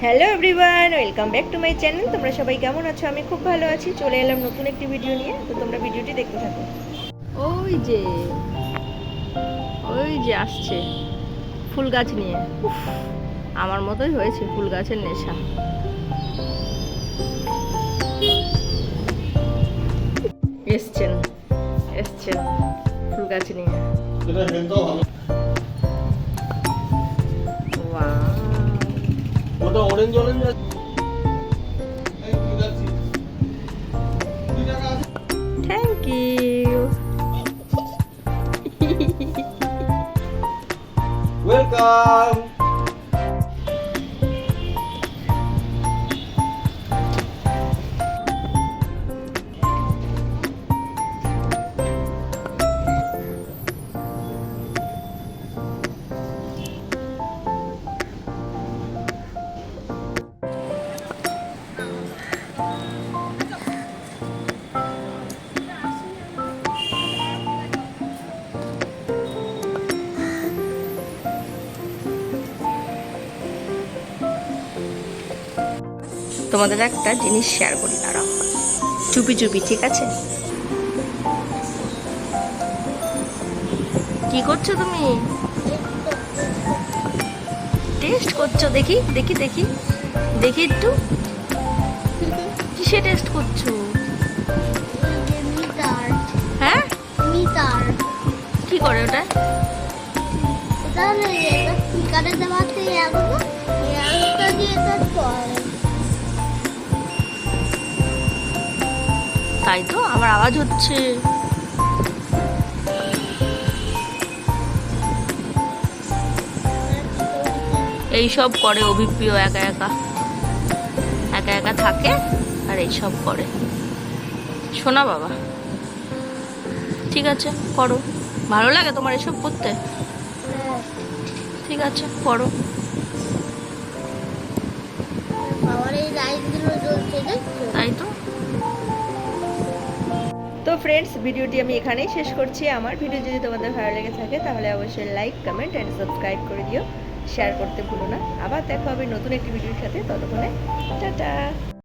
Hello everyone, welcome back to my channel. তোমরা সবাই কেমন আছো? আমি খুব ভালো আছি। চলে এলাম নতুন একটি ভিডিও নিয়ে, তো তোমরা ভিডিওটি দেখতে থাকো। ওই যে আসছে ফুল গাছ নিয়ে। উফ, আমার মতোই হয়েছে ফুল গাছের নেশা। এসছেন ফুল গাছ নিয়ে। ওটা অরেঞ্জ থ্যাংক ইউ। ওয়েলকাম। তোমাদের একটা জিনিস শেয়ার করি, দাঁড়াও। চুপি চুপি, ঠিক আছে? কি করছো তুমি? টেস্ট করছো? দেখি দেখি দেখি দেখি একটু। কিসে টেস্ট করছো? হ্যাঁ, কি করে ওটা? তাই তো, আমার আওয়াজ হচ্ছে। এইসব করে অভিপ্রিয়, একা একা একা একা থাকে আর এইসব করে। শোনা বাবা, ঠিক আছে করো। ভালো লাগে তোমার এসব করতে? ঠিক আছে করো। তাই তো। তো ফ্রেন্ডস, ভিডিওটি আমি এখানেই শেষ করছি। আমার ভিডিও যদি তোমাদের ভালো লেগে থাকে তাহলে অবশ্যই লাইক, কমেন্ট অ্যান্ড সাবস্ক্রাইব করে দিও। শেয়ার করতে ভুলো না। আবার দেখা হবে নতুন একটি ভিডিওর সাথে। ততক্ষণে টাটা।